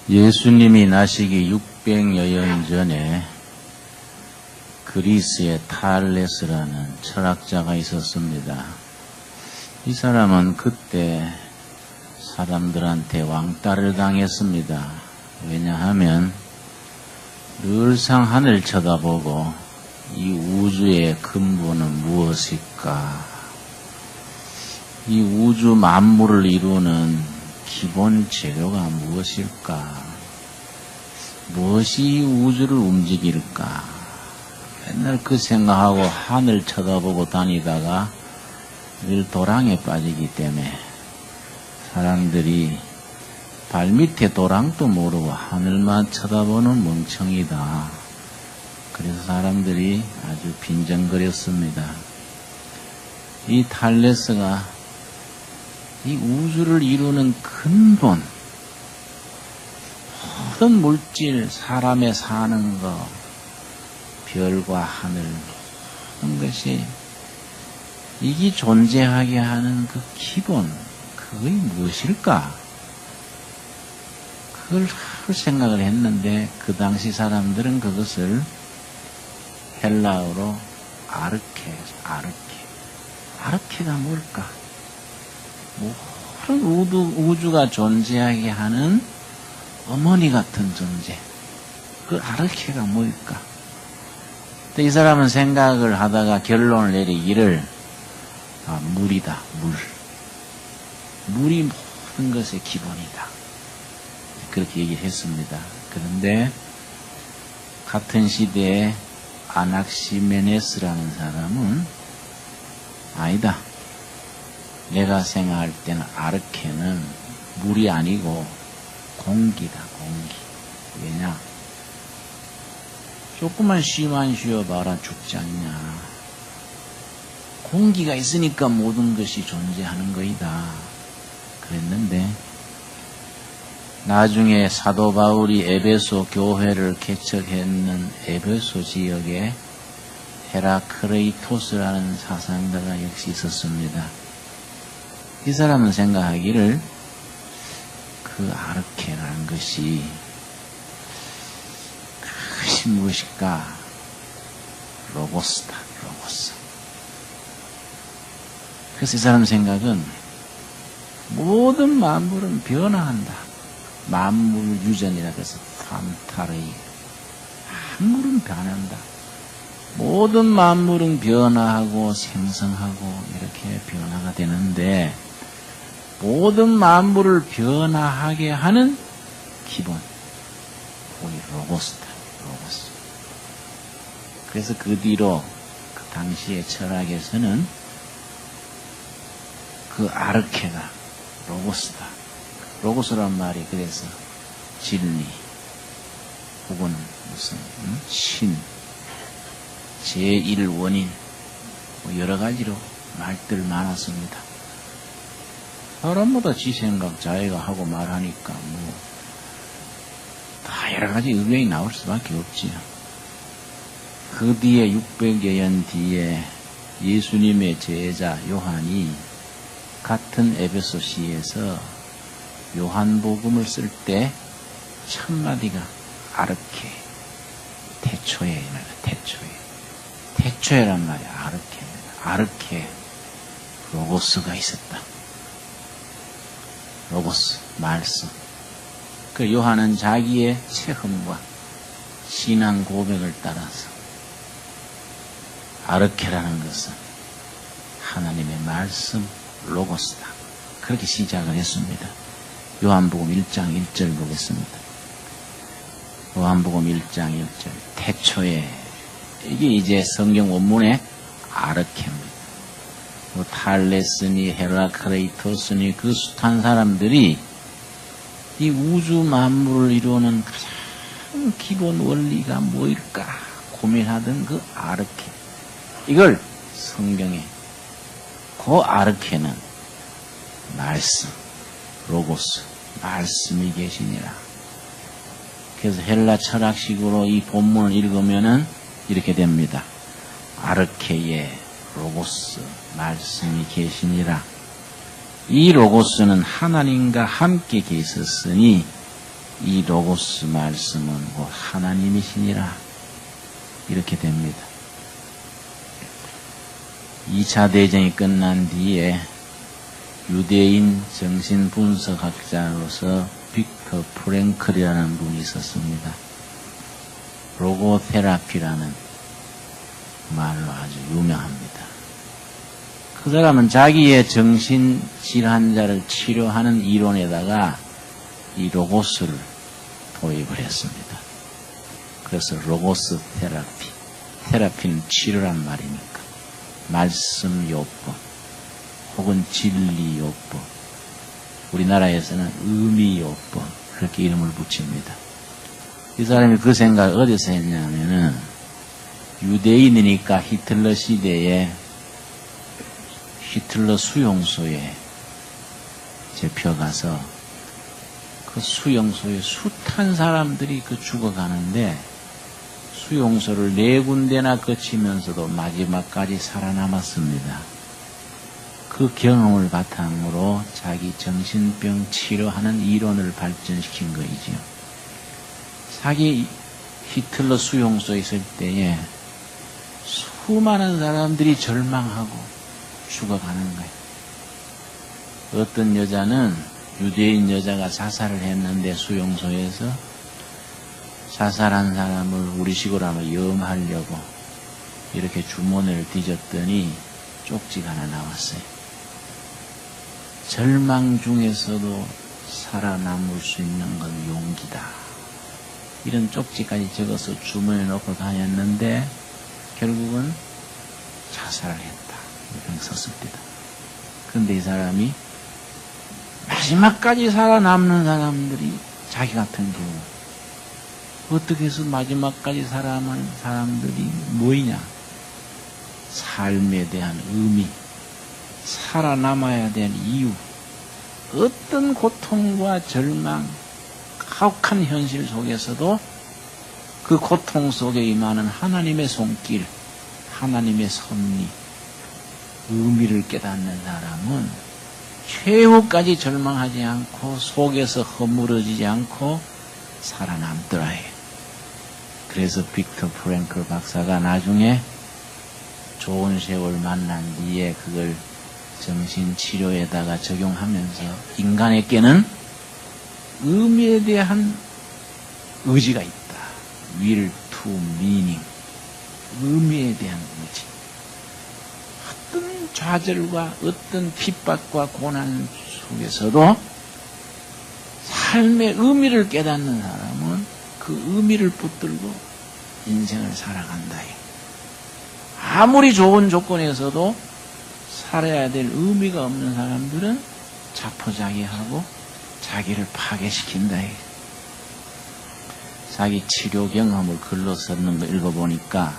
예수님이 나시기 600여년 전에 그리스의 탈레스라는 철학자가 있었습니다. 이 사람은 그때 사람들한테 왕따를 당했습니다. 왜냐하면 늘상 하늘 쳐다보고 이 우주의 근본은 무엇일까? 이 우주 만물을 이루는 기본 재료가 무엇일까? 무엇이 이 우주를 움직일까? 맨날 그 생각하고 하늘 쳐다보고 다니다가 늘 도랑에 빠지기 때문에 사람들이 발밑에 도랑도 모르고 하늘만 쳐다보는 멍청이다. 그래서 사람들이 아주 빈정거렸습니다. 이 탈레스가 이 우주를 이루는 근본, 모든 물질, 사람의 사는 것, 별과 하늘, 모든 것이 이게 존재하게 하는 그 기본, 그게 무엇일까? 그걸 생각을 했는데 그 당시 사람들은 그것을 헬라어로 아르케가 뭘까? 모든 우주가 존재하게 하는 어머니 같은 존재. 그 아르케가 뭘까? 이 사람은 생각을 하다가 결론을 내리기를 물이다, 물. 물이 모든 것의 기본이다. 그렇게 얘기를 했습니다. 그런데 같은 시대에 아낙시메네스라는 사람은 아니다. 내가 생각할 때는 아르케는 물이 아니고 공기다, 공기. 왜냐? 조금만 쉬만 쉬어봐라 죽지 않냐. 공기가 있으니까 모든 것이 존재하는 거이다. 그랬는데 나중에 사도 바울이 에베소 교회를 개척했는 에베소 지역에 헤라크레이토스라는 사상가가 역시 있었습니다. 이 사람은 생각하기를 그 아르케라는 것이 그것이 무엇일까? 로고스다, 로고스. 그래서 이 사람 생각은 모든 만물은 변화한다. 만물 유전이라 그래서 판타르이. 만물은 변한다. 모든 만물은 변화하고 생성하고 이렇게 변화가 되는데 모든 만물을 변화하게 하는 기본, 우리 로고스다, 로고스. 그래서 그 뒤로 그 당시의 철학에서는 그 아르케가 로고스다. 로고스란 말이 그래서 진리, 혹은 무슨 신, 제1원인, 여러 가지로 말들 많았습니다. 사람마다 지 생각 자기가 하고 말하니까 다 여러 가지 의견이 나올 수밖에 없지요. 그 뒤에 600여 년 뒤에 예수님의 제자 요한이 같은 에베소시에서 요한복음을 쓸 때 첫 마디가 아르케, 태초에 태초에. 태초에란 말이 아르케입니다. 아르케, 로고스가 있었다. 로고스, 말씀. 그 요한은 자기의 체험과 신앙 고백을 따라서 아르케라는 것은 하나님의 말씀, 로고스다. 그렇게 시작을 했습니다. 요한복음 1장 1절 보겠습니다. 요한복음 1장 1절. 태초에, 이게 이제 성경 원문의 아르케입니다. 탈레스니 헤라크레이토스니 그 숱한 사람들이 이 우주 만물을 이루는 가장 기본 원리가 뭐일까 고민하던 그 아르케. 이걸 성경에 그 아르케는 말씀, 로고스, 말씀이 계시니라. 그래서 헬라 철학식으로 이 본문을 읽으면은 이렇게 됩니다. 아르케에 로고스, 말씀이 계시니라. 이 로고스는 하나님과 함께 계셨으니 이 로고스 말씀은 곧 하나님이시니라. 이렇게 됩니다. 2차 대전이 끝난 뒤에 유대인 정신분석학자로서 빅터 프랭클이라는 분이 있었습니다. 로고테라피라는 말로 아주 유명합니다. 그 사람은 자기의 정신질환자를 치료하는 이론에다가 이 로고스를 도입을 했습니다. 그래서 로고스 테라피, 테라피는 치료란 말이니까 말씀 요법 혹은 진리 요법, 우리나라에서는 의미 요법, 그렇게 이름을 붙입니다. 이 사람이 그 생각을 어디서 했냐면은 유대인이니까 히틀러 시대에 히틀러 수용소에 잡혀가서 그 수용소에 숱한 사람들이 죽어가는데 수용소를 4군데나 거치면서도 마지막까지 살아남았습니다. 그 경험을 바탕으로 자기 정신병 치료하는 이론을 발전시킨 거이지요. 자기 히틀러 수용소에 있을 때에 수많은 사람들이 절망하고 죽어가는 거예요. 어떤 여자는 유대인 여자가 자살을 했는데 수용소에서 자살한 사람을 우리식으로 하면 염하려고 이렇게 주머니를 뒤졌더니 쪽지가 하나 나왔어요. 절망 중에서도 살아남을 수 있는 건 용기다. 이런 쪽지까지 적어서 주머니에 넣고 다녔는데 결국은 자살을 했다. 이렇게 썼습니다. 그런데 이 사람이 마지막까지 살아남는 사람들이 자기 같은 경우 어떻게 해서 마지막까지 살아남은 사람들이 뭐이냐? 삶에 대한 의미, 살아남아야 될 이유, 어떤 고통과 절망, 가혹한 현실 속에서도 그 고통 속에 임하는 하나님의 손길, 하나님의 섭리, 의미를 깨닫는 사람은 최후까지 절망하지 않고 속에서 허물어지지 않고 살아남더라 해요. 그래서 빅터 프랭클 박사가 나중에 좋은 세월 만난 뒤에 그걸 정신치료에다가 적용하면서 인간에게는 의미에 대한 의지가 있다. will to meaning. 의미에 대한 의지. 어떤 좌절과 어떤 핍박과 고난 속에서도 삶의 의미를 깨닫는 사람은 그 의미를 붙들고 인생을 살아간다. 아무리 좋은 조건에서도 살아야 될 의미가 없는 사람들은 자포자기하고 자기를 파괴시킨다. 자기 치료 경험을 글로 썼는 거 읽어보니까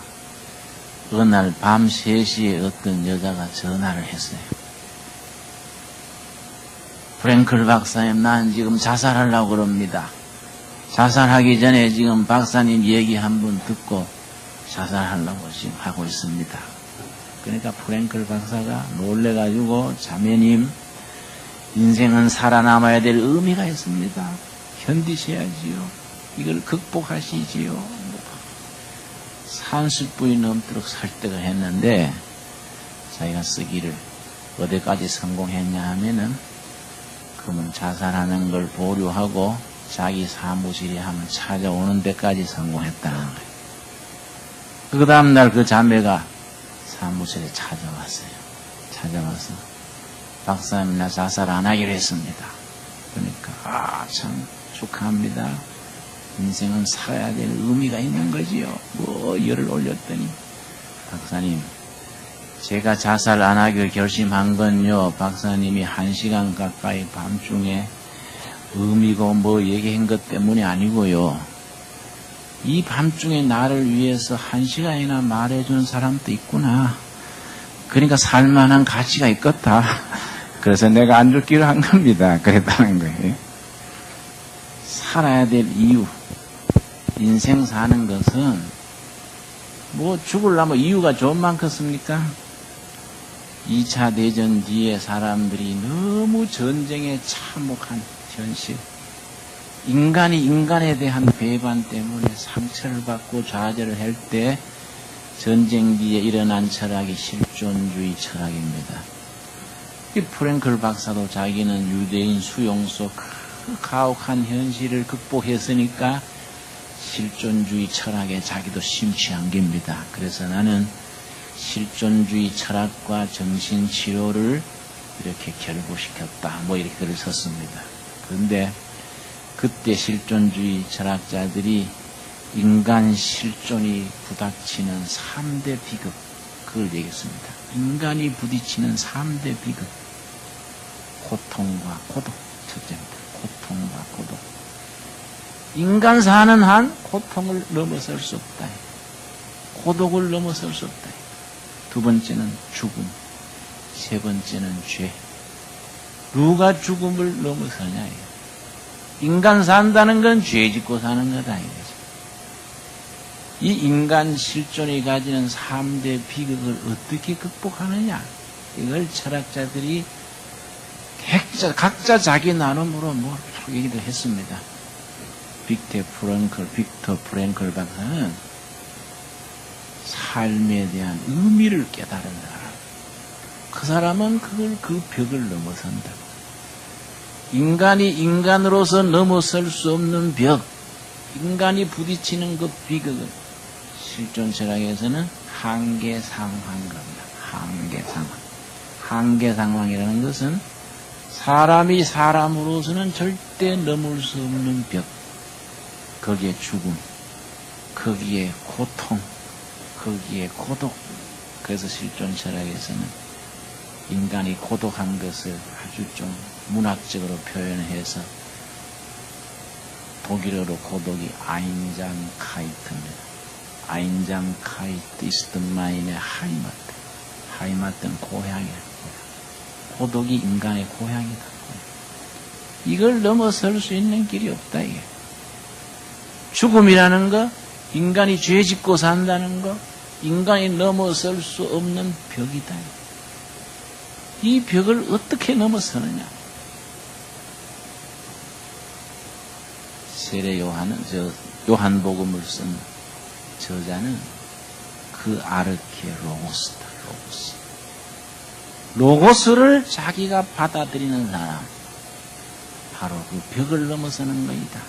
어느 날 밤 3시에 어떤 여자가 전화를 했어요. 프랭클 박사님, 난 지금 자살하려고 그럽니다. 자살하기 전에 지금 박사님 얘기 한번 듣고 자살하려고 지금 하고 있습니다. 그러니까 프랭클 박사가 놀래가지고 자매님, 인생은 살아남아야 될 의미가 있습니다. 견디셔야지요. 이걸 극복하시지요. 30분이 넘도록 설득을 했는데 자기가 쓰기를 어디까지 성공했냐 하면은 그러면 자살하는 걸 보류하고 자기 사무실에 한번 찾아오는 데까지 성공했다는 거예요. 그 다음날 그 자매가 사무실에 찾아왔어요. 찾아와서 박사님, 나 자살 안 하기로 했습니다. 그러니까 참 축하합니다. 인생은 살아야 될 의미가 있는 거지요. 열을 올렸더니 박사님, 제가 자살 안 하기로 결심한 건요, 박사님이 1시간 가까이 밤중에 의미고 얘기한 것 때문이 아니고요. 이 밤중에 나를 위해서 1시간이나 말해준 사람도 있구나. 그러니까 살만한 가치가 있겠다. 그래서 내가 안 죽기로 한 겁니다. 그랬다는 거예요. 살아야 될 이유. 인생 사는 것은 죽으려면 이유가 좀 많겠습니까? 2차 대전 뒤에 사람들이 너무 전쟁에 참혹한 현실, 인간이 인간에 대한 배반 때문에 상처를 받고 좌절을 할 때 전쟁기에 일어난 철학이 실존주의 철학입니다. 이 프랭클 박사도 자기는 유대인 수용소 그 가혹한 현실을 극복했으니까 실존주의 철학에 자기도 심취한 겁니다. 그래서 나는 실존주의 철학과 정신치료를 이렇게 결부시켰다. 뭐 이렇게 글을 썼습니다. 그런데 그때 실존주의 철학자들이 인간 실존이 부닥치는 3대 비극, 그걸 얘기했습니다. 인간이 부딪히는 3대 비극. 고통과 고독, 첫째입니다. 고통과 고독. 인간 사는 한 고통을 넘어설 수 없다. 고독을 넘어설 수 없다. 두 번째는 죽음. 세 번째는 죄. 누가 죽음을 넘어서냐. 인간 산다는 건 죄 짓고 사는 거다. 이거죠. 이 인간 실존이 가지는 3대 비극을 어떻게 극복하느냐. 이걸 철학자들이 각자 자기 나름으로 뭐 얘기도 했습니다. 빅터 프랭클 박사는 삶에 대한 의미를 깨달은 사람. 그 사람은 그 벽을 넘어선다. 인간이 인간으로서 넘어설 수 없는 벽, 인간이 부딪히는 그 비극은 실존 철학에서는 한계 상황인 겁니다. 한계 상황. 한계 상황이라는 것은 사람이 사람으로서는 절대 넘을 수 없는 벽, 거기에 죽음, 거기에 고통, 거기에 고독. 그래서 실존 철학에서는 인간이 고독한 것을 아주 좀 문학적으로 표현해서 독일어로 고독이 아인잠카이트입니다. 아인잠카이트 ist meine Heimat. 하이마트는 고향이야. 고독이 인간의 고향이다. 이걸 넘어설 수 있는 길이 없다. 이게. 죽음이라는 거, 인간이 죄 짓고 산다는 거, 인간이 넘어설 수 없는 벽이다. 이 벽을 어떻게 넘어서느냐? 세례 요한복음을 쓴 저자는 그 아르케 로고스다. 로고스를 자기가 받아들이는 사람, 바로 그 벽을 넘어서는 것이다.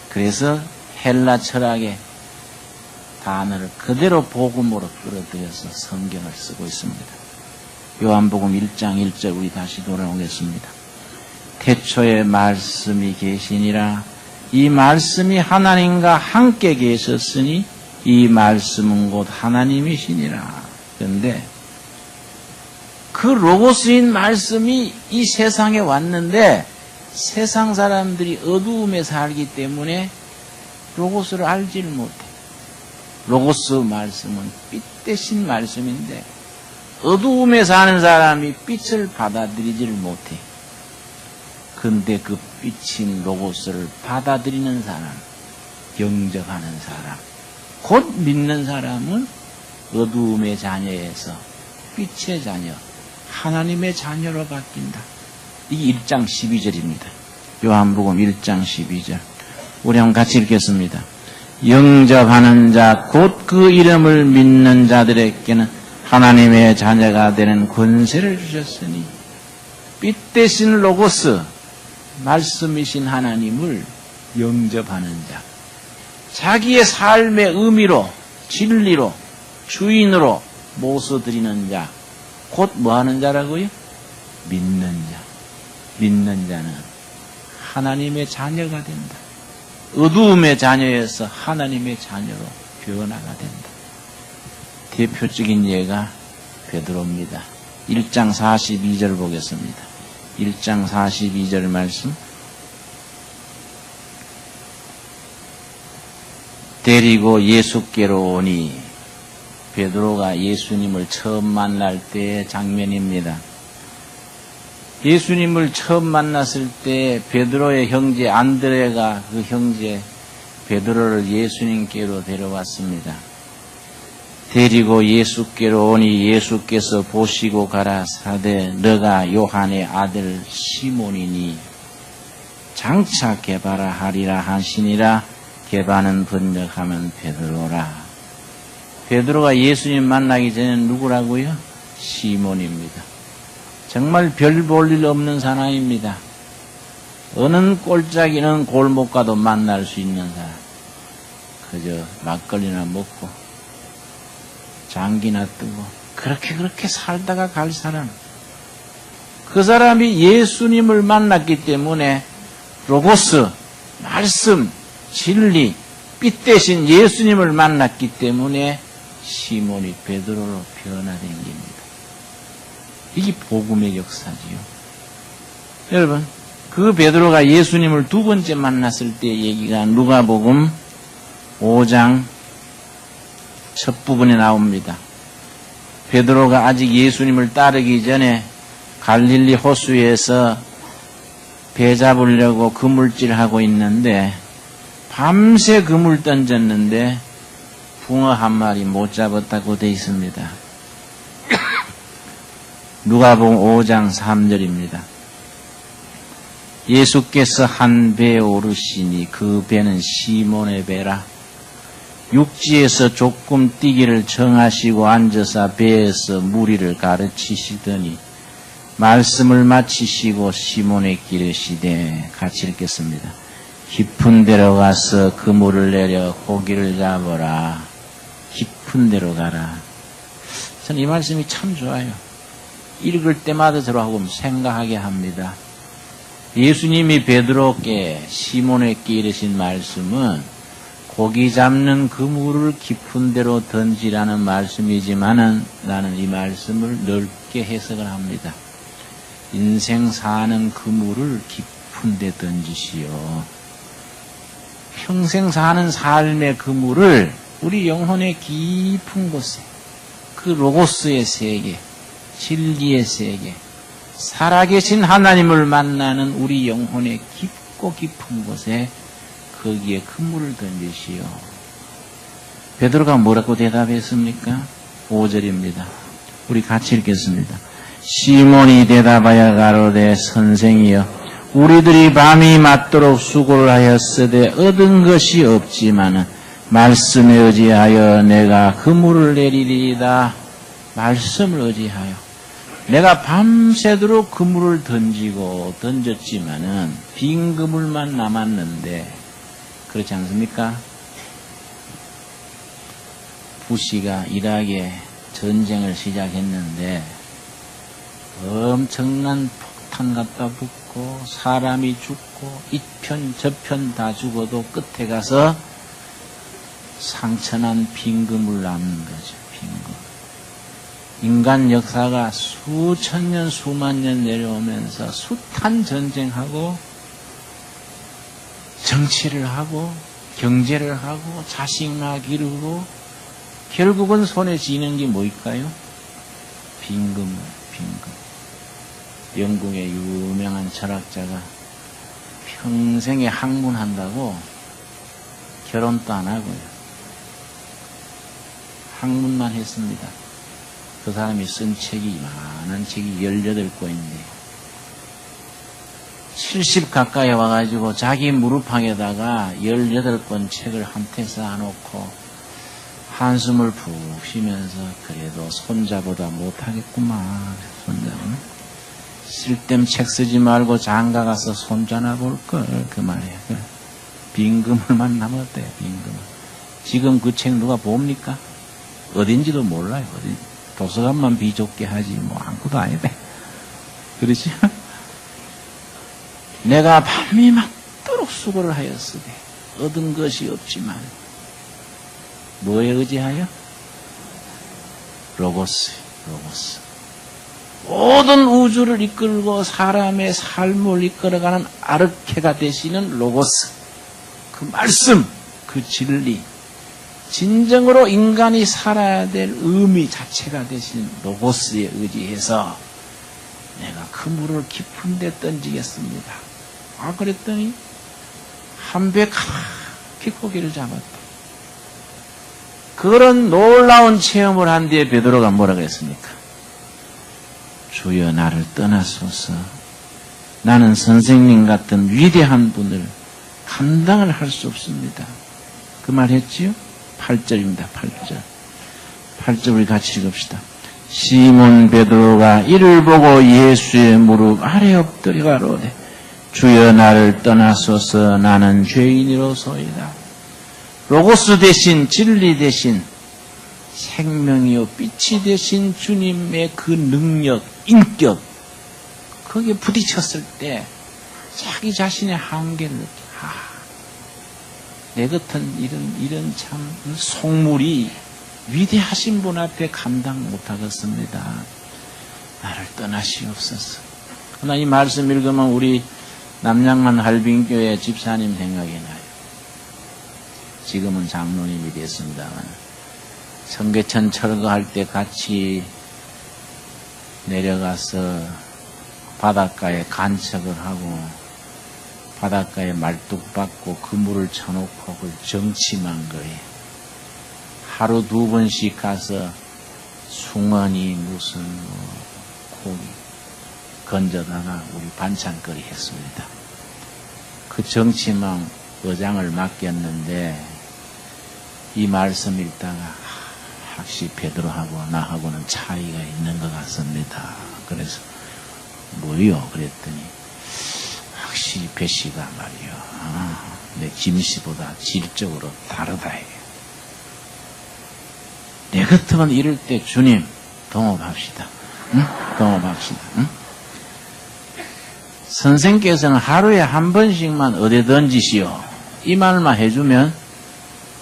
그래서 헬라 철학의 단어를 그대로 복음으로 끌어들여서 성경을 쓰고 있습니다. 요한복음 1장 1절 우리 다시 돌아오겠습니다. 태초에 말씀이 계시니라. 이 말씀이 하나님과 함께 계셨으니 이 말씀은 곧 하나님이시니라. 그런데 그 로고스인 말씀이 이 세상에 왔는데 세상 사람들이 어두움에 살기 때문에 로고스를 알지를 못해. 로고스 말씀은 빛 대신 말씀인데 어두움에 사는 사람이 빛을 받아들이지를 못해. 근데 그 빛인 로고스를 받아들이는 사람, 영접하는 사람, 곧 믿는 사람은 어두움의 자녀에서 빛의 자녀, 하나님의 자녀로 바뀐다. 이게 1장 12절입니다. 요한복음 1장 12절. 우리 한번 같이 읽겠습니다. 영접하는 자, 곧 그 이름을 믿는 자들에게는 하나님의 자녀가 되는 권세를 주셨으니 빛 대신 로고스, 말씀이신 하나님을 영접하는 자, 자기의 삶의 의미로, 진리로, 주인으로 모셔드리는 자, 곧 뭐하는 자라고요? 믿는 자. 믿는 자는 하나님의 자녀가 된다. 어두움의 자녀에서 하나님의 자녀로 변화가 된다. 대표적인 예가 베드로입니다. 1장 42절 보겠습니다. 1장 42절 말씀. 데리고 예수께로 오니, 베드로가 예수님을 처음 만날 때의 장면입니다. 예수님을 처음 만났을 때 베드로의 형제 안드레가 그 형제 베드로를 예수님께로 데려왔습니다. 데리고 예수께로 오니 예수께서 보시고 가라사대 너가 요한의 아들 시몬이니 장차 게바라 하리라 하시니라. 게바는 번역하면 베드로라. 베드로가 예수님 만나기 전에 누구라고요? 시몬입니다. 정말 별 볼 일 없는 사람입니다. 어느 꼴짝이는 골목 가도 만날 수 있는 사람. 그저 막걸리나 먹고 장기나 뜨고 그렇게 살다가 갈 사람. 그 사람이 예수님을 만났기 때문에 로고스, 말씀, 진리, 빛 대신 예수님을 만났기 때문에 시몬이 베드로로 변화된 겁니다. 이게 복음의 역사지요. 여러분, 그 베드로가 예수님을 두 번째 만났을 때 얘기가 누가복음 5장 첫 부분에 나옵니다. 베드로가 아직 예수님을 따르기 전에 갈릴리 호수에서 배 잡으려고 그물질하고 있는데 밤새 그물 던졌는데 붕어 한 마리 못 잡았다고 되어 있습니다. 누가복음 5장 3절입니다. 예수께서 한 배에 오르시니 그 배는 시몬의 배라. 육지에서 조금 뛰기를 정하시고 앉아서 배에서 무리를 가르치시더니 말씀을 마치시고 시몬에게 이르시되, 같이 읽겠습니다. 깊은 데로 가서 그물을 내려 고기를 잡아라. 깊은 데로 가라. 저는 이 말씀이 참 좋아요. 읽을 때마다 저하고 생각하게 합니다. 예수님이 베드로께 시몬에게 이르신 말씀은 고기 잡는 그물을 깊은 데로 던지라는 말씀이지만은 나는 이 말씀을 넓게 해석을 합니다. 인생 사는 그물을 깊은 데 던지시오. 평생 사는 삶의 그물을 우리 영혼의 깊은 곳에, 그 로고스의 세계, 진리의 세계, 살아계신 하나님을 만나는 우리 영혼의 깊고 깊은 곳에 거기에 그물을 던지시오. 베드로가 뭐라고 대답했습니까? 5절입니다. 우리 같이 읽겠습니다. 시몬이 대답하여 가로되, 선생이여, 우리들이 밤이 맞도록 수고를 하였으되 얻은 것이 없지만은 말씀에 의지하여 내가 그물을 내리리이다. 말씀을 의지하여 내가 밤새도록 그물을 던졌지만은 빈 그물만 남았는데, 그렇지 않습니까? 부시가 이락에 전쟁을 시작했는데 엄청난 폭탄 갖다 붓고 사람이 죽고 이편 저편 다 죽어도 끝에 가서 상처난 빈 그물 남는 거죠. 빈 그물. 인간 역사가 수천 년 수만 년 내려오면서 숱한 전쟁하고 정치를 하고 경제를 하고 자식나 기르고 결국은 손에 쥐는 게 뭘까요? 빈 그물, 빈 그물. 영국의 유명한 철학자가 평생에 학문한다고 결혼도 안 하고요. 학문만 했습니다. 그 사람이 쓴 책이 많은 책이 18권인데 70 가까이 와가지고 자기 무릎팍에다가 18권 책을 한테 쌓아놓고 한숨을 푹 쉬면서 그래도 손자보다 못하겠구만. 손자는 쓸데없는 책 쓰지 말고 장가 가서 손자나 볼걸. 그 말이에요. 빈 그물만 남았대요. 빈 그물. 지금 그 책 누가 봅니까? 어딘지도 몰라요. 어디 도서관만 비좁게 하지 뭐 아무것도 아니대. 그렇지? 내가 밤이 맞도록 수고를 하였으되 얻은 것이 없지만 뭐에 의지하여? 로고스. 모든 우주를 이끌고 사람의 삶을 이끌어가는 아르케가 되시는 로고스. 그 말씀, 그 진리, 진정으로 인간이 살아야 될 의미 자체가 되신 로고스에 의지해서 내가 그물을 깊은 데 던지겠습니다. 그랬더니 한 배 가득히 고기를 잡았다. 그런 놀라운 체험을 한 뒤에 베드로가 뭐라고 했습니까? 주여 나를 떠나소서. 나는 선생님 같은 위대한 분을 감당을 할 수 없습니다. 그 말 했지요? 8절입니다. 8절. 8절 우리 같이 읽읍시다. 시몬 베드로가 이를 보고 예수의 무릎 아래 엎드려 가로되 주여 나를 떠나소서 나는 죄인이로소이다. 로고스 대신 진리 대신 생명이요 빛이 되신 주님의 그 능력, 인격 거기에 부딪혔을 때 자기 자신의 한계를 느껴. 내 같은 이런 참 속물이 위대하신 분 앞에 감당 못하겠습니다. 나를 떠나시옵소서. 그러나 이 말씀 읽으면 우리 남양만 할빈교회 집사님 생각이 나요. 지금은 장로님이 됐습니다만 청계천 철거할 때 같이 내려가서 바닷가에 간척을 하고 바닷가에 말뚝 박고 그물을 쳐놓고 그걸 정침한 거예요. 하루 2번씩 가서 숭어니 무슨 고기 건져다가 우리 반찬거리 했습니다. 그 정침한 의장을 맡겼는데 이 말씀 읽다가 확실히 베드로하고 나하고는 차이가 있는 것 같습니다. 그래서 뭐요? 그랬더니 확실히 배씨가 말이요. 내 김씨보다 질적으로 다르다. 내 같으면 이럴 때 주님 동업합시다. 응? 동업합시다. 응? 선생께서는 하루에 한 번씩만 어디 던지시오. 이 말만 해주면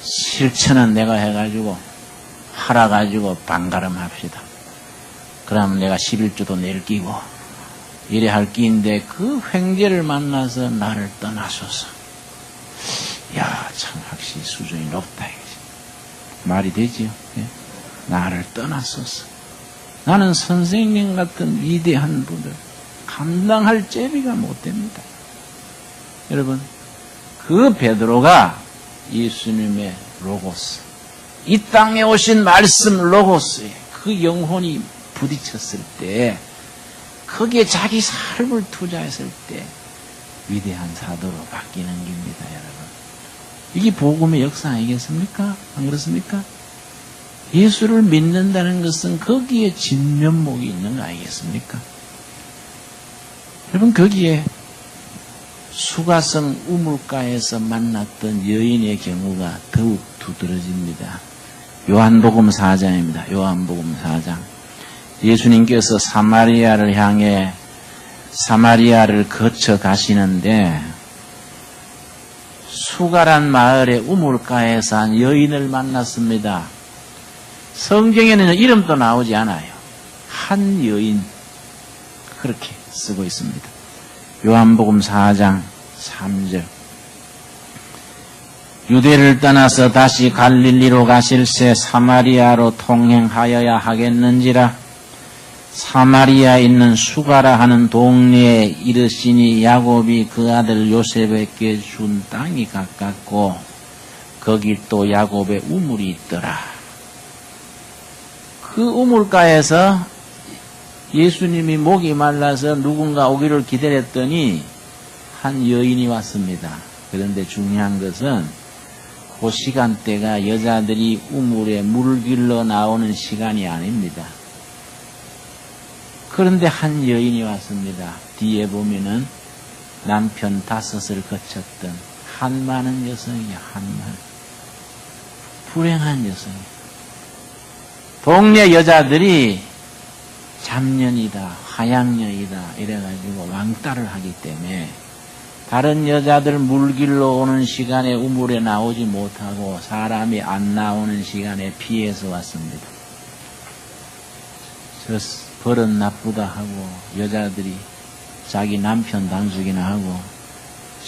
실천은 내가 해가지고 팔아가지고 반가름합시다. 그러면 내가 11조도 낼 끼고 이래 할 끼인데 그 횡재를 만나서 나를 떠나소서. 야, 참 확실히 수준이 높다. 말이 되지요. 예? 나를 떠나소서. 나는 선생님 같은 위대한 분을 감당할 제비가 못 됩니다. 여러분, 그 베드로가 예수님의 로고스, 이 땅에 오신 말씀 로고스에 그 영혼이 부딪혔을 때 거기에 자기 삶을 투자했을 때 위대한 사도로 바뀌는 겁니다, 여러분. 이게 복음의 역사 아니겠습니까? 안 그렇습니까? 예수를 믿는다는 것은 거기에 진면목이 있는 거 아니겠습니까? 여러분, 거기에 수가성 우물가에서 만났던 여인의 경우가 더욱 두드러집니다. 요한복음 4장입니다. 요한복음 4장. 예수님께서 사마리아를 향해 사마리아를 거쳐 가시는데 수가란 마을의 우물가에서 한 여인을 만났습니다. 성경에는 이름도 나오지 않아요. 한 여인 그렇게 쓰고 있습니다. 요한복음 4장 3절. 유대를 떠나서 다시 갈릴리로 가실새 사마리아로 통행하여야 하겠는지라. 사마리아에 있는 수가라 하는 동네에 이르시니 야곱이 그 아들 요셉에게 준 땅이 가깝고 거기 또 야곱의 우물이 있더라. 그 우물가에서 예수님이 목이 말라서 누군가 오기를 기다렸더니 한 여인이 왔습니다. 그런데 중요한 것은 그 시간대가 여자들이 우물에 물을 길러 나오는 시간이 아닙니다. 그런데 한 여인이 왔습니다. 뒤에 보면은 남편 5을 거쳤던 한많은 여성이야, 한많은. 불행한 여성이야. 동네 여자들이 잡년이다, 화양년이다 이래가지고 왕따를 하기 때문에 다른 여자들 물길로 오는 시간에 우물에 나오지 못하고 사람이 안 나오는 시간에 피해서 왔습니다. 저 버릇 나쁘다 하고 여자들이 자기 남편 단속이나 하고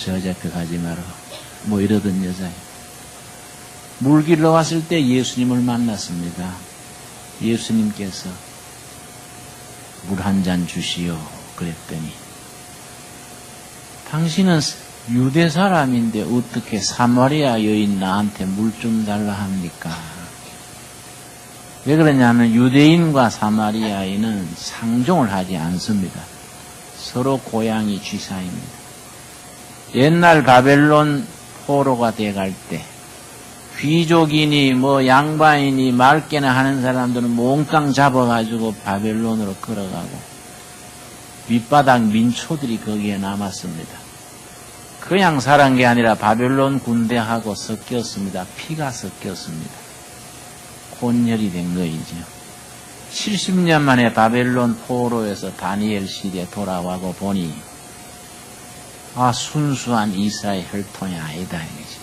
저 잡혀 가지 마라 뭐 이러던 여자예요. 물길로 왔을 때 예수님을 만났습니다. 예수님께서 물 한 잔 주시오 그랬더니 당신은 유대 사람인데 어떻게 사마리아 여인 나한테 물 좀 달라 합니까? 왜 그러냐면 유대인과 사마리아인은 상종을 하지 않습니다. 서로 고향이 쥐사입니다. 옛날 바벨론 포로가 돼갈 때 귀족이니 뭐 양반이니 말게나 하는 사람들은 몽땅 잡아가지고 바벨론으로 끌어가고 밑바닥 민초들이 거기에 남았습니다. 그냥 살은 게 아니라 바벨론 군대하고 섞였습니다. 피가 섞였습니다. 혼혈이 된 거이죠. 70년 만에 바벨론 포로에서 다니엘 시대에 돌아와고 보니 순수한 이스라엘 혈통이 아니다 이거지.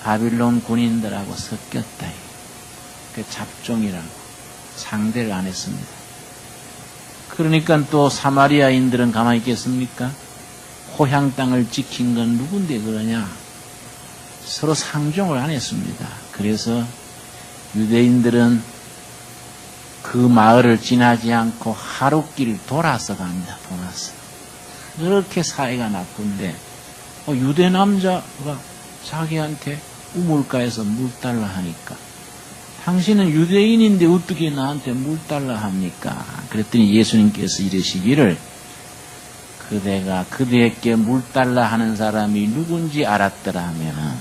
바빌론 군인들하고 섞였다. 그 잡종이라고 상대를 안 했습니다. 그러니까 또 사마리아인들은 가만히 있겠습니까? 고향 땅을 지킨 건 누군데 그러냐? 서로 상종을 안 했습니다. 그래서 유대인들은 그 마을을 지나지 않고 하루길 돌아서 갑니다. 돌아서. 그렇게 사이가 나쁜데 유대 남자가 자기한테 우물가에서 물 달라 하니까 당신은 유대인인데 어떻게 나한테 물 달라 합니까? 그랬더니 예수님께서 이르시기를 그대가 그대에게 물 달라 하는 사람이 누군지 알았더라 하면은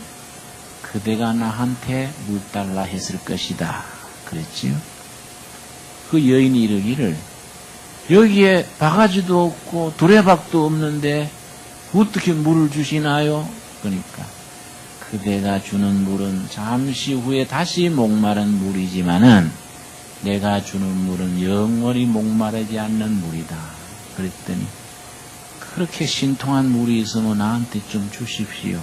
그대가 나한테 물 달라 했을 것이다. 그랬지요? 그 여인이 이르기를 여기에 바가지도 없고 두레박도 없는데 어떻게 물을 주시나요? 그러니까 그대가 주는 물은 잠시 후에 다시 목마른 물이지만은 내가 주는 물은 영원히 목마르지 않는 물이다. 그랬더니 그렇게 신통한 물이 있으면 나한테 좀 주십시오.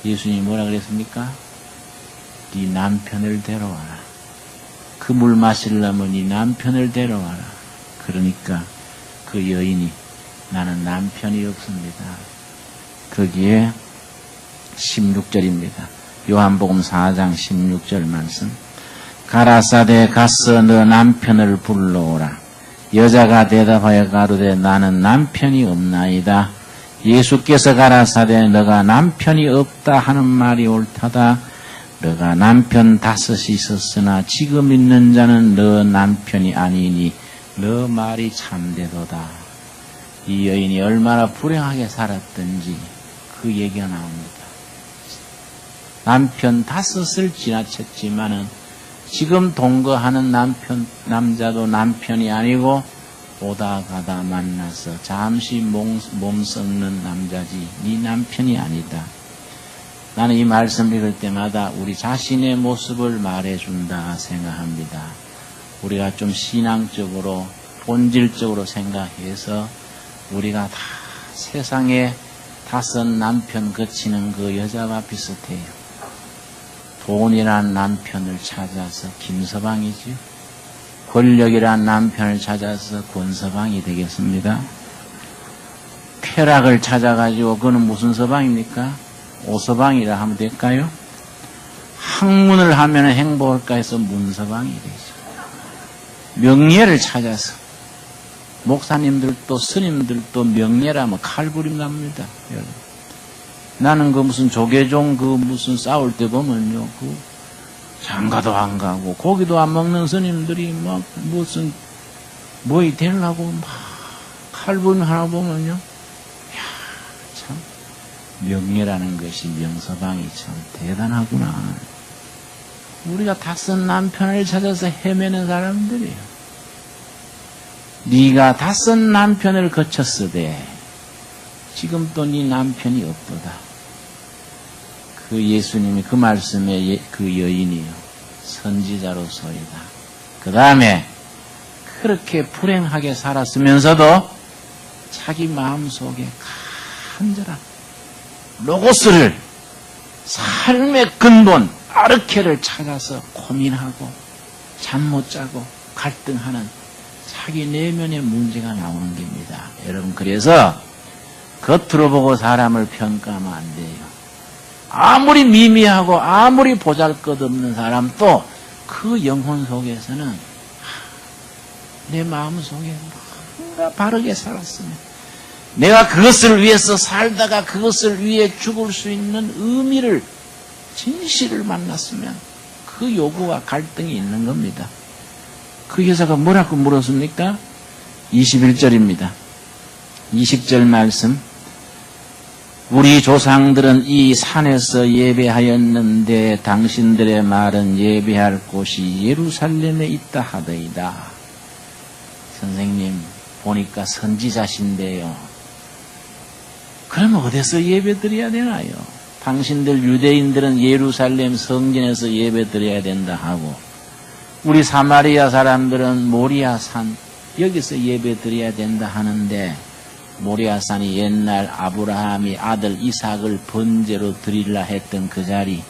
예수님이 뭐라 그랬습니까? 네 남편을 데려와라. 그 물 마시려면 네 남편을 데려와라. 그러니까 그 여인이 나는 남편이 없습니다. 거기에 16절입니다. 요한복음 4장 16절 말씀. 가라사대 가서 너 남편을 불러오라. 여자가 대답하여 가로되 나는 남편이 없나이다. 예수께서 가라사대 너가 남편이 없다 하는 말이 옳다다. 너가 남편 5이 있었으나 지금 있는 자는 너 남편이 아니니 너 말이 참되도다. 이 여인이 얼마나 불행하게 살았던지 그 얘기가 나옵니다. 남편 5을 지나쳤지만은 지금 동거하는 남자도 남편이 아니고 오다 가다 만나서 잠시 몸 썩는 남자지 네 남편이 아니다. 나는 이 말씀 읽을 때마다 우리 자신의 모습을 말해준다 생각합니다. 우리가 좀 신앙적으로 본질적으로 생각해서 우리가 다 세상에 5 남편 거치는 그 여자와 비슷해요. 돈이란 남편을 찾아서 김서방이지요. 권력이란 남편을 찾아서 권서방이 되겠습니다. 쾌락을 찾아가지고 그는 무슨 서방입니까? 오서방이라 하면 될까요? 학문을 하면 행복할까 해서 문서방이 되죠. 명예를 찾아서 목사님들도 스님들도 명예라면 칼부림 납니다. 여러분. 나는 그 무슨 조계종 그 무슨 싸울 때 보면요, 그 장가도 안 가고 고기도 안 먹는 스님들이 막 무슨 뭐이 되려고 막 칼부림 하나 보면요, 야, 참 명예라는 것이 명서방이 참 대단하구나. 우리가 5 남편을 찾아서 헤매는 사람들이에요. 네가 5 남편을 거쳤으되 지금 또 네 남편이 없도다. 그 예수님이 그 말씀에 그 여인이요 선지자로서이다. 그 다음에 그렇게 불행하게 살았으면서도 자기 마음속에 간절한 로고스를 삶의 근본 아르케를 찾아서 고민하고 잠 못 자고 갈등하는 자기 내면의 문제가 나오는 겁니다. 여러분, 그래서 겉으로 보고 사람을 평가하면 안 돼요. 아무리 미미하고 아무리 보잘것없는 사람도 그 영혼 속에서는 내 마음 속에 뭔가 바르게 살았으면 내가 그것을 위해서 살다가 그것을 위해 죽을 수 있는 의미를 진실을 만났으면 그 요구와 갈등이 있는 겁니다. 그 여자가 뭐라고 물었습니까? 21절입니다. 20절 말씀. 우리 조상들은 이 산에서 예배하였는데 당신들의 말은 예배할 곳이 예루살렘에 있다 하더이다. 선생님 보니까 선지자신데요. 그럼 어디서 예배 드려야 되나요? 당신들 유대인들은 예루살렘 성전에서 예배 드려야 된다 하고 우리 사마리아 사람들은 모리아산 여기서 예배 드려야 된다 하는데 모리아산이 옛날 아브라함이 아들 이삭을 번제로 드리려 했던 그 자리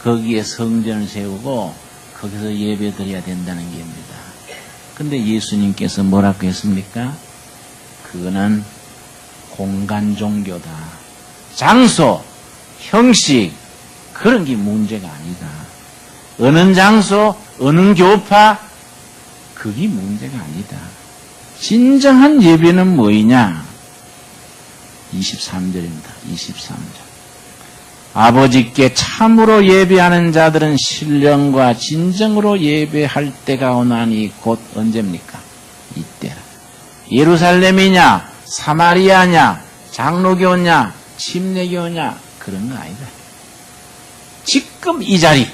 거기에 성전을 세우고 거기서 예배 드려야 된다는 겁니다. 근데 예수님께서 뭐라고 했습니까? 그거는 공간 종교다. 장소, 형식 그런 게 문제가 아니다. 어느 장소, 어느 교파 그게 문제가 아니다. 진정한 예배는 뭐이냐? 23절입니다. 23절. 아버지께 참으로 예배하는 자들은 신령과 진정으로 예배할 때가 오나니 곧 언제입니까? 이때라. 예루살렘이냐 사마리아냐 장로교냐 침례교냐 그런 거 아니다. 지금 이 자리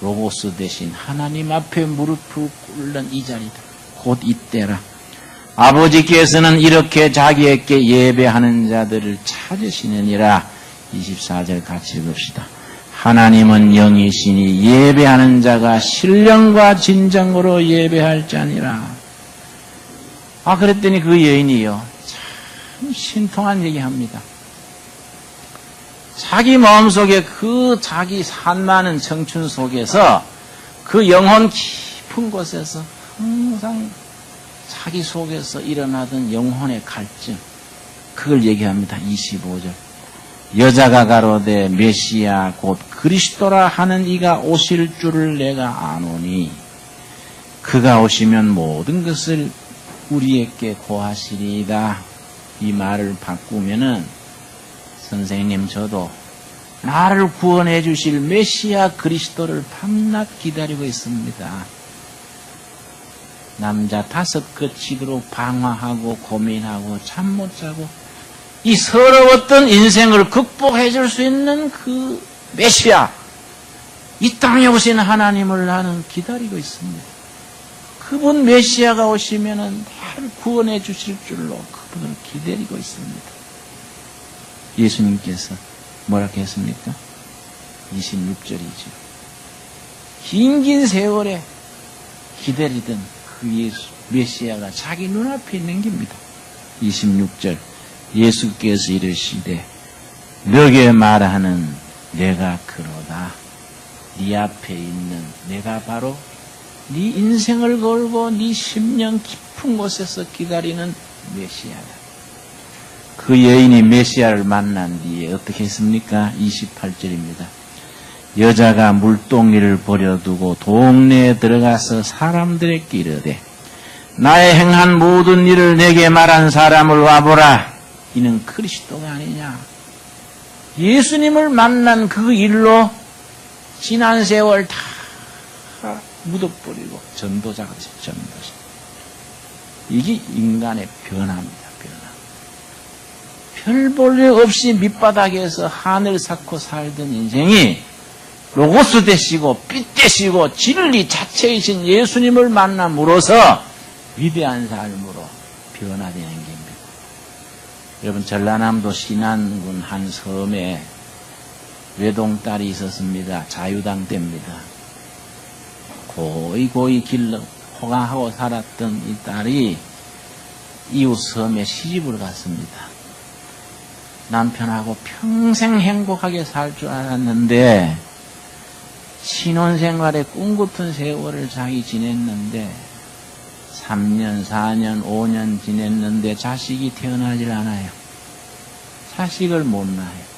로고스 대신 하나님 앞에 무릎을 꿇는 이 자리다. 곧 이때라. 아버지께서는 이렇게 자기에게 예배하는 자들을 찾으시느니라. 24절 같이 봅시다. 하나님은 영이시니 예배하는 자가 신령과 진정으로 예배할 자니라. 그랬더니 그 여인이요 참 신통한 얘기합니다. 자기 마음속에 그 자기 산많은 청춘 속에서 그 영혼 깊은 곳에서 항상 자기 속에서 일어나던 영혼의 갈증 그걸 얘기합니다. 25절. 여자가 가로되 메시아 곧 그리스도라 하는 이가 오실 줄을 내가 아노니 그가 오시면 모든 것을 우리에게 고하시리이다. 이 말을 바꾸면은 선생님 저도 나를 구원해 주실 메시아 그리스도를 밤낮 기다리고 있습니다. 남자 5끝이도록 방황하고 고민하고 잠 못 자고 이 서러웠던 인생을 극복해 줄 수 있는 그 메시아 이 땅에 오신 하나님을 나는 기다리고 있습니다. 그분 메시아가 오시면은 나를 구원해 주실 줄로 그분을 기다리고 있습니다. 예수님께서 뭐라고 했습니까? 26절이죠. 긴 세월에 기다리던 그 예수, 메시아가 자기 눈앞에 있는 겁니다. 26절. 예수께서 이르시되 너게 말하는 내가 그러다. 네 앞에 있는 내가 바로 네 인생을 걸고 네 심령 깊은 곳에서 기다리는 메시아다. 그 여인이 메시아를 만난 뒤에 어떻게 했습니까? 28절입니다. 여자가 물동이를 버려두고 동네에 들어가서 사람들에게 이르되 나의 행한 모든 일을 내게 말한 사람을 와보라. 이는 그리스도가 아니냐. 예수님을 만난 그 일로 지난 세월 다 묻어버리고 전도자가 됐어요. 전도자. 이게 인간의 변화입니다. 별 볼 일 없이 밑바닥에서 하늘 쌓고 살던 인생이 로고스 되시고 빛 되시고 진리 자체이신 예수님을 만남으로써 위대한 삶으로 변화되는 겁니다. 여러분 전라남도 신안군 한 섬에 외동딸이 있었습니다. 자유당 때입니다. 고이 길러 호강하고 살았던 이 딸이 이웃 섬에 시집을 갔습니다. 남편하고 평생 행복하게 살 줄 알았는데 신혼생활에 꿈같은 세월을 자기 지냈는데 3년, 4년, 5년 지냈는데 자식이 태어나질 않아요. 자식을 못 낳아요.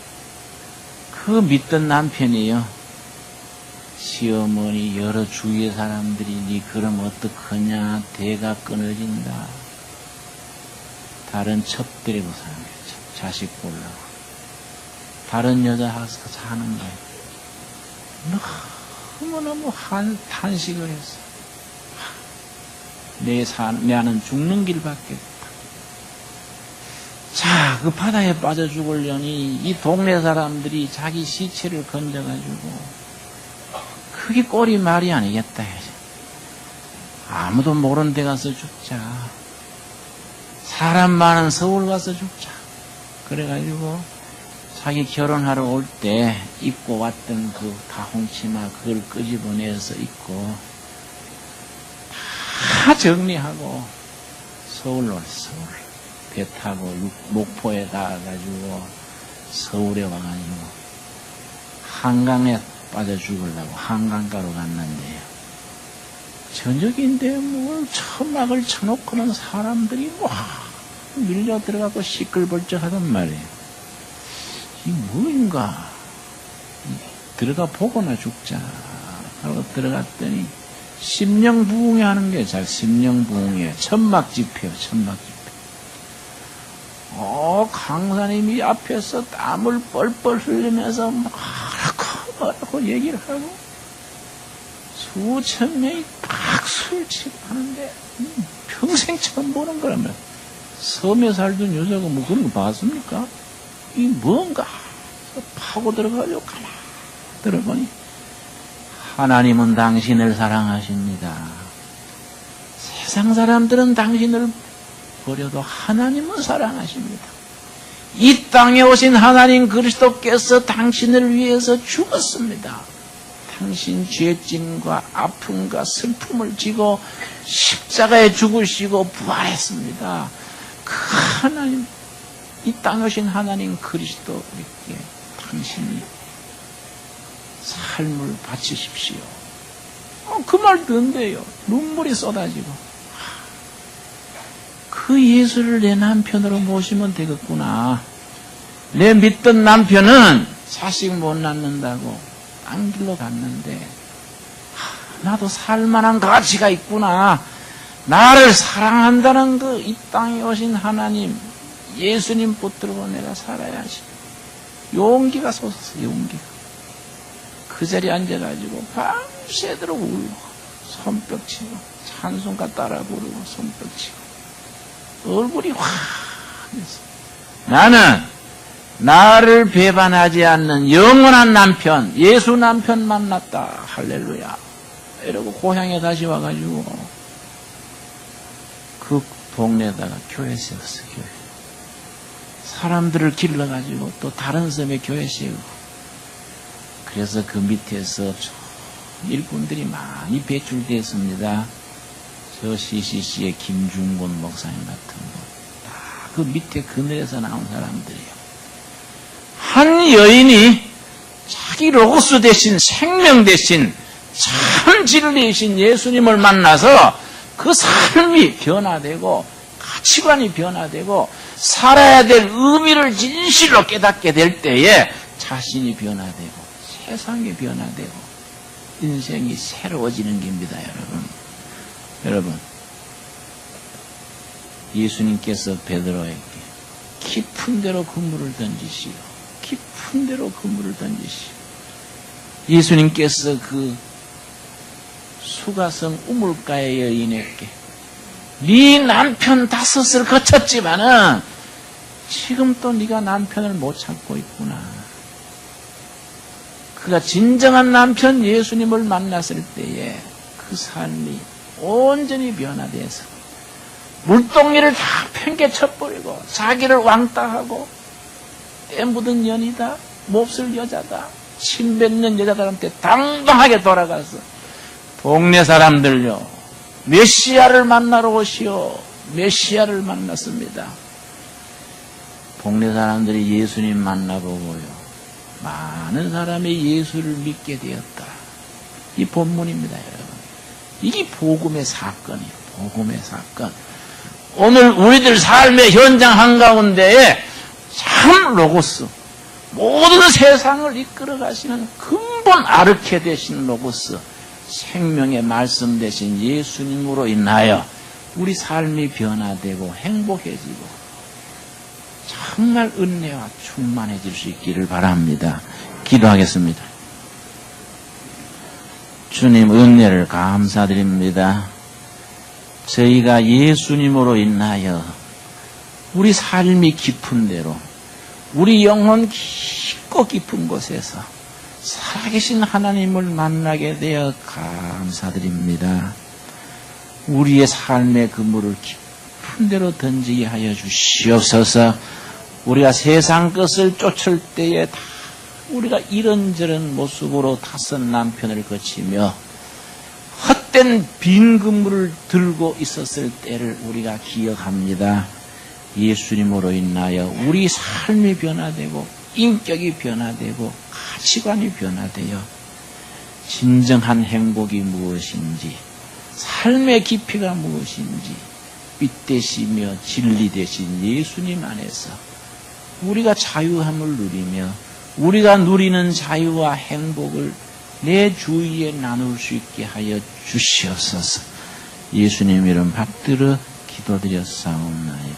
그 믿던 남편이요. 시어머니 여러 주위의 사람들이 니 그럼 어떡하냐 대가 끊어진다. 다른 첩 데리고 사는 거예요. 자식 보려고. 다른 여자하고 사는 거예요. 너무너무 탄식을 했어. 내 아는 죽는 길밖에 없다. 그 바다에 빠져 죽으려니 이 동네 사람들이 자기 시체를 건져가지고 그게 꼴이 말이 아니겠다. 아무도 모르는 데 가서 죽자. 사람 많은 서울 가서 죽자. 그래가지고 자기 결혼하러 올 때 입고 왔던 그 다홍치마 그걸 끄집어내서 입고 다 정리하고 서울로 서울 배 타고 목포에 가가지고 서울에 와가지고 한강에 빠져 죽으려고 한강가로 갔는데요. 저녁인데 뭘 천막을 쳐놓고는 사람들이 와 밀려 들어가고 시끌벌쩍 하단 말이에요. 이 뭐인가? 들어가 보거나 죽자 하고 들어갔더니 심령부흥회 하는 게 잘 심령부흥회 천막 집회요. 천막 집회. 강사님이 앞에서 땀을 뻘뻘 흘리면서 뭐라고 얘기를 하고 수천 명이 박수를 치고 하는데 평생 처음 보는 거라면 섬에 살던 여자가 뭐 그런 거 봤습니까? 이 뭔가 파고 들어가려고 가만 들어보니 하나님은 당신을 사랑하십니다. 세상 사람들은 당신을 버려도 하나님은 사랑하십니다. 이 땅에 오신 하나님 그리스도께서 당신을 위해서 죽었습니다. 당신 죄짐과 아픔과 슬픔을 지고 십자가에 죽으시고 부활했습니다. 그 하나님, 이 땅에 오신 하나님 그리스도께 당신이 삶을 바치십시오. 그 말 듣는데요. 눈물이 쏟아지고 그 예수를 내 남편으로 모시면 되겠구나. 내 믿던 남편은 자식 못 낳는다고 딴 길로 갔는데 나도 살만한 가치가 있구나. 나를 사랑한다는 그 이 땅에 오신 하나님 예수님 붙들고 내가 살아야지. 용기가 솟았어. 용기가. 그 자리에 앉아가지고 밤새도록 울고 손뼉 치고 찬송가 따라 부르고 손뼉 치고 얼굴이 환해서 나는 나를 배반하지 않는 영원한 남편 예수 남편 만났다. 할렐루야. 이러고 고향에 다시 와가지고 그 동네에다가 교회 세웠어. 교회. 사람들을 길러가지고 또 다른 섬에 교회 세우고 그래서 그 밑에서 일꾼들이 많이 배출됐습니다. 저 CCC의 김중곤 목사님 같은 거. 다 그 밑에 그늘에서 나온 사람들이에요. 한 여인이 자기 로고스 대신 생명 대신 참 진리이신 예수님을 만나서 그 삶이 변화되고 가치관이 변화되고 살아야 될 의미를 진실로 깨닫게 될 때에 자신이 변화되고 세상이 변화되고 인생이 새로워지는 겁니다. 여러분 예수님께서 베드로에게 깊은 데로 그물을 던지시오. 깊은 데로 그물을 던지시오. 예수님께서 그 수가성 우물가의 여인에게 네 남편 5을 거쳤지만은 지금 또 네가 남편을 못 찾고 있구나. 그가 진정한 남편 예수님을 만났을 때에 그 삶이 온전히 변화돼서 물동이를 다 팽개쳐버리고 자기를 왕따하고 때 묻은 년이다, 몹쓸 여자다, 침 뱉는 여자들한테 당당하게 돌아가서 동네 사람들요 메시아를 만나러 오시오. 메시아를 만났습니다. 동네 사람들이 예수님 만나보고요 많은 사람이 예수를 믿게 되었다. 이 본문입니다. 여러분. 이게 복음의 사건이에요. 복음의 사건. 오늘 우리들 삶의 현장 한가운데에 참 로고스, 모든 세상을 이끌어 가시는 근본 아르케 되신 로고스, 생명의 말씀 되신 예수님으로 인하여 우리 삶이 변화되고 행복해지고 정말 은혜와 충만해질 수 있기를 바랍니다. 기도하겠습니다. 주님 은혜를 감사드립니다. 저희가 예수님으로 인하여 우리 삶이 깊은 대로 우리 영혼 깊고 깊은 곳에서 살아계신 하나님을 만나게 되어 감사드립니다. 우리의 삶의 그물을 깊은 데로 던지게 하여 주시옵소서. 우리가 세상 것을 쫓을 때에 다 우리가 이런저런 모습으로 낯선 남편을 거치며 헛된 빈 그물을 들고 있었을 때를 우리가 기억합니다. 예수님으로 인하여 우리 삶이 변화되고 인격이 변화되고 가치관이 변화되어 진정한 행복이 무엇인지, 삶의 깊이가 무엇인지 빛 되시며 진리 되신 예수님 안에서 우리가 자유함을 누리며 우리가 누리는 자유와 행복을 내 주위에 나눌 수 있게 하여 주시옵소서. 예수님 이름 받들어 기도드렸사옵나이다.